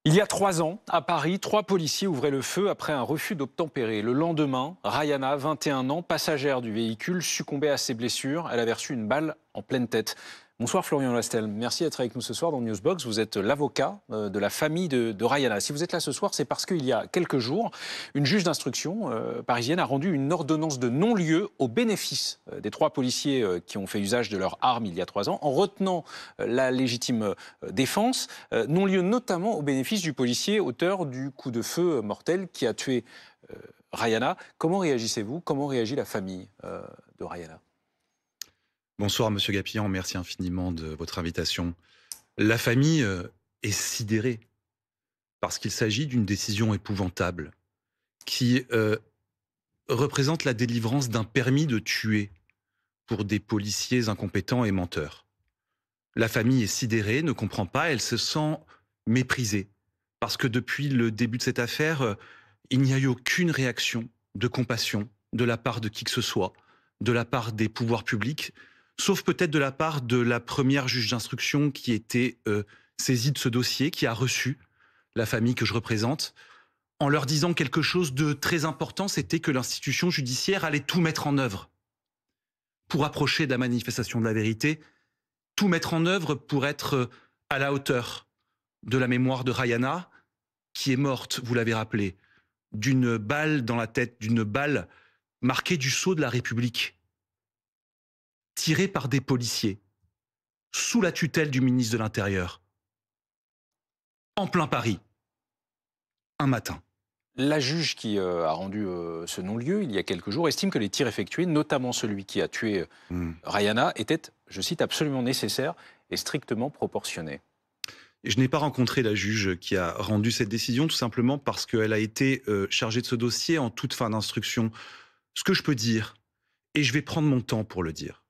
Il y a 3 ans, à Paris, 3 policiers ouvraient le feu après un refus d'obtempérer. Le lendemain, Rayana, 21 ans, passagère du véhicule, succombait à ses blessures. Elle avait reçu une balle en pleine tête. Bonsoir Florian Lastel, merci d'être avec nous ce soir dans Newsbox. Vous êtes l'avocat de la famille de Rayana. Si vous êtes là ce soir, c'est parce qu'il y a quelques jours, une juge d'instruction parisienne a rendu une ordonnance de non-lieu au bénéfice des 3 policiers qui ont fait usage de leur arme il y a 3 ans, en retenant la légitime défense. Non-lieu notamment au bénéfice du policier auteur du coup de feu mortel qui a tué Rayana. Comment réagissez-vous? Comment réagit la famille de Rayana? Bonsoir Monsieur Gapillan, merci infiniment de votre invitation. La famille est sidérée parce qu'il s'agit d'une décision épouvantable qui représente la délivrance d'un permis de tuer pour des policiers incompétents et menteurs. La famille est sidérée, ne comprend pas, elle se sent méprisée parce que depuis le début de cette affaire, il n'y a eu aucune réaction de compassion de la part de qui que ce soit, de la part des pouvoirs publics, sauf peut-être de la part de la première juge d'instruction qui était saisie de ce dossier, qui a reçu la famille que je représente, en leur disant quelque chose de très important, c'était que l'institution judiciaire allait tout mettre en œuvre pour approcher de la manifestation de la vérité, tout mettre en œuvre pour être à la hauteur de la mémoire de Rayana, qui est morte, vous l'avez rappelé, d'une balle dans la tête, d'une balle marquée du sceau de la République, tirée par des policiers, sous la tutelle du ministre de l'Intérieur, en plein Paris, un matin. La juge qui a rendu ce non-lieu il y a quelques jours estime que les tirs effectués, notamment celui qui a tué Rayana, étaient, je cite, absolument nécessaires et strictement proportionnés. Et je n'ai pas rencontré la juge qui a rendu cette décision, tout simplement parce qu'elle a été chargée de ce dossier en toute fin d'instruction. Ce que je peux dire, et je vais prendre mon temps pour le dire,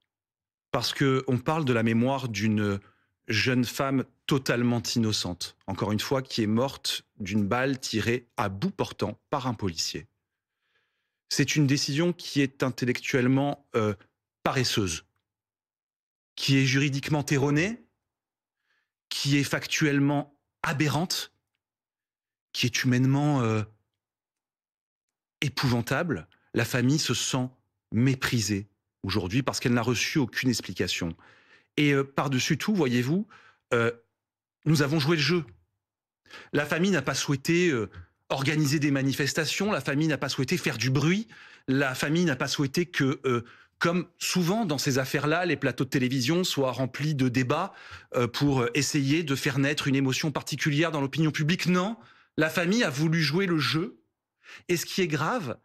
parce qu'on parle de la mémoire d'une jeune femme totalement innocente, encore une fois, qui est morte d'une balle tirée à bout portant par un policier. C'est une décision qui est intellectuellement paresseuse, qui est juridiquement erronée, qui est factuellement aberrante, qui est humainement épouvantable. La famille se sent méprisée aujourd'hui parce qu'elle n'a reçu aucune explication. Et par-dessus tout, voyez-vous, nous avons joué le jeu. La famille n'a pas souhaité organiser des manifestations, la famille n'a pas souhaité faire du bruit, la famille n'a pas souhaité que, comme souvent dans ces affaires-là, les plateaux de télévision soient remplis de débats pour essayer de faire naître une émotion particulière dans l'opinion publique. Non, la famille a voulu jouer le jeu. Et ce qui est grave,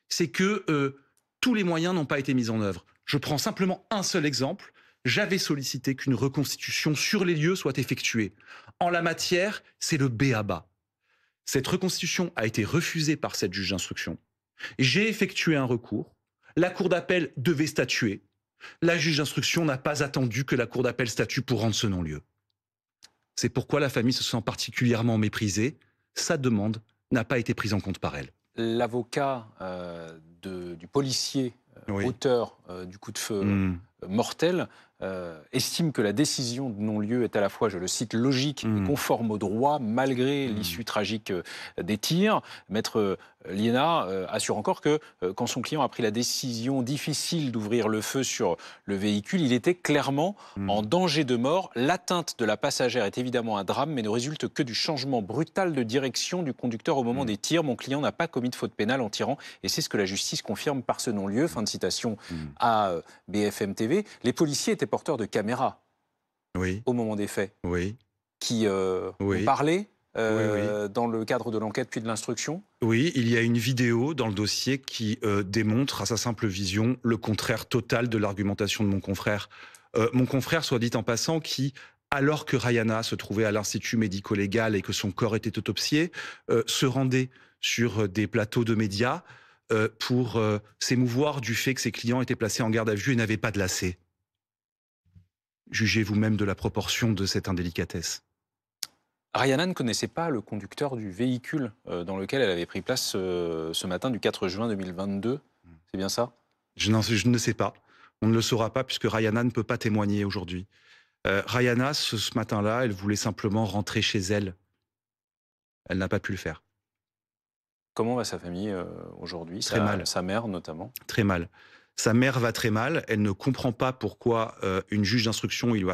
c'est que tous les moyens n'ont pas été mis en œuvre. Je prends simplement un seul exemple. J'avais sollicité qu'une reconstitution sur les lieux soit effectuée. En la matière, c'est le b.a.-ba. Cette reconstitution a été refusée par cette juge d'instruction. J'ai effectué un recours. La cour d'appel devait statuer. La juge d'instruction n'a pas attendu que la cour d'appel statue pour rendre ce non-lieu. C'est pourquoi la famille se sent particulièrement méprisée. Sa demande n'a pas été prise en compte par elle. L'avocat du policier Oui. auteur du coup de feu mortel estime que la décision de non-lieu est à la fois, je le cite, logique et conforme au droit, malgré l'issue tragique des tirs. Maître Liénard assure encore que quand son client a pris la décision difficile d'ouvrir le feu sur le véhicule, il était clairement en danger de mort. L'atteinte de la passagère est évidemment un drame, mais ne résulte que du changement brutal de direction du conducteur au moment des tirs. Mon client n'a pas commis de faute pénale en tirant, et c'est ce que la justice confirme par ce non-lieu. Fin de citation à BFM TV. Les policiers étaient porteurs de caméras Oui. au moment des faits, Oui. qui ont Oui. parlé Oui. dans le cadre de l'enquête puis de l'instruction. Oui, il y a une vidéo dans le dossier qui démontre à sa simple vision le contraire total de l'argumentation de mon confrère. Mon confrère, soit dit en passant, qui, alors que Rayana se trouvait à l'Institut médico-légal et que son corps était autopsié, se rendait sur des plateaux de médias pour s'émouvoir du fait que ses clients étaient placés en garde à vue et n'avaient pas de lacets. Jugez vous-même de la proportion de cette indélicatesse. Rayana ne connaissait pas le conducteur du véhicule dans lequel elle avait pris place ce matin du 4 juin 2022. C'est bien ça? Je ne sais pas. On ne le saura pas puisque Rayana ne peut pas témoigner aujourd'hui. Rayana, ce matin-là, elle voulait simplement rentrer chez elle. Elle n'a pas pu le faire. Comment va sa famille aujourd'hui, Très mal. sa mère notamment? Très mal. Sa mère va très mal. Elle ne comprend pas pourquoi une juge d'instruction, il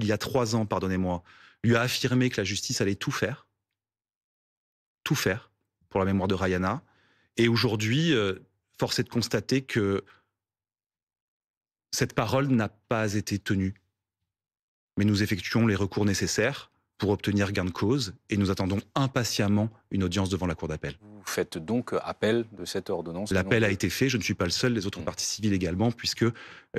y a 3 ans, pardonnez-moi, lui a affirmé que la justice allait tout faire pour la mémoire de Rayana. Et aujourd'hui, force est de constater que cette parole n'a pas été tenue. Mais nous effectuons les recours nécessaires pour obtenir gain de cause et nous attendons impatiemment une audience devant la Cour d'appel. Vous faites donc appel de cette ordonnance? L'appel a été fait, je ne suis pas le seul, les autres parties civiles également, puisque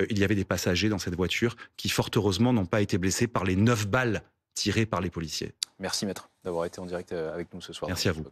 il y avait des passagers dans cette voiture qui, fort heureusement, n'ont pas été blessés par les 9 balles tirées par les policiers. Merci maître d'avoir été en direct avec nous ce soir. Merci à vous.